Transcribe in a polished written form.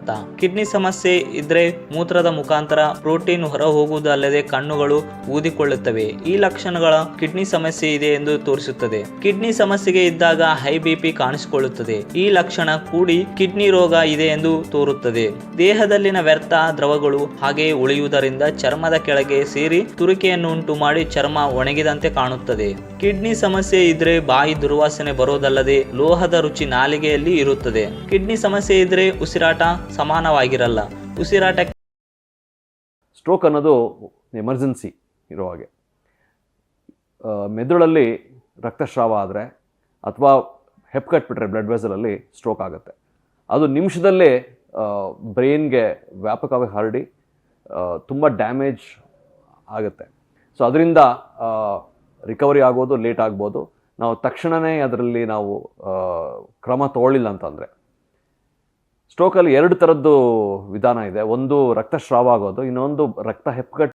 ಅರ್ಥ. ಕಿಡ್ನಿ ಸಮಸ್ಯೆ ಇದ್ರೆ ಮೂತ್ರದ ಮುಖಾಂತರ ಪ್ರೋಟೀನ್ ಹೊರ ಹೋಗುವುದಲ್ಲದೆ ಕಣ್ಣುಗಳು ಊದಿಕೊಳ್ಳುತ್ತವೆ. ಈ ಲಕ್ಷಣಗಳ ಕಿಡ್ನಿ ಸಮಸ್ಯೆ ಇದೆ ಎಂದು ತೋರಿಸುತ್ತದೆ. ಕಿಡ್ನಿ ಸಮಸ್ಯೆಗೆ ಇದ್ದಾಗ ಹೈ ಬಿಪಿ ಕಾಣಿಸಿಕೊಳ್ಳುತ್ತದೆ. ಈ ಲಕ್ಷಣ ಕೂಡಿ ಕಿಡ್ನಿ ರೋಗ ಇದೆ ಎಂದು ತೋರುತ್ತದೆ. ದೇಹದಲ್ಲಿನ ವ್ಯರ್ಥ ದ್ರವಗಳು ಹಾಗೆಯೇ ಉಳಿಯುವುದರಿಂದ ಚರ್ಮದ ಕೆಳಗೆ ಸೇರಿ ತುರಿಕೆಯನ್ನು ಉಂಟು ಮಾಡಿ ಚರ್ಮ ಒಣಗಿದಂತೆ ಕಾಣುತ್ತದೆ. ಕಿಡ್ನಿ ಸಮಸ್ಯೆ ಇದ್ರೆ ಬಾಯಿ ದುರ್ವಾಸನೆ ಬರೋದಲ್ಲದೆ ಲೋಹದ ರುಚಿ ನಾಲಿಗೆಯಲ್ಲಿ ಇರುತ್ತದೆ. ಕಿಡ್ನಿ ಸಮಸ್ಯೆ ಇದ್ರೆ ಉಸಿರಾಟ ಸಮಾನವಾಗಿರಲ್ಲ. ಸ್ಟ್ರೋಕ್ ಅನ್ನೋದು ಎಮರ್ಜೆನ್ಸಿ ಇರೋ ಹಾಗೆ. ಮೆದುಳಲ್ಲಿ ರಕ್ತಸ್ರಾವ ಆದರೆ ಅಥವಾ ಹೆಪ್ ಕಟ್ಬಿಟ್ರೆ ಬ್ಲಡ್ ವೆಸಲಲ್ಲಿ ಸ್ಟ್ರೋಕ್ ಆಗುತ್ತೆ. ಅದು ನಿಮಿಷದಲ್ಲೇ ಬ್ರೈನ್ಗೆ ವ್ಯಾಪಕವಾಗಿ ಹರಡಿ ತುಂಬ ಡ್ಯಾಮೇಜ್ ಆಗುತ್ತೆ. ಸೊ ಅದರಿಂದ ರಿಕವರಿ ಆಗೋದು ಲೇಟ್ ಆಗ್ಬೋದು. ನಾವು ತಕ್ಷಣವೇ ಅದರಲ್ಲಿ ನಾವು ಕ್ರಮ ತಗೊಳ್ಳಿಲ್ಲ ಅಂತಂದರೆ. ಸ್ಟ್ರೋಕಲ್ಲಿ 2 ಥರದ್ದು ವಿಧಾನ ಇದೆ. ಒಂದು ರಕ್ತಸ್ರಾವ ಆಗೋದು, ಇನ್ನೊಂದು ರಕ್ತ ಹೆಪ್ಪುಗಟ್ಟು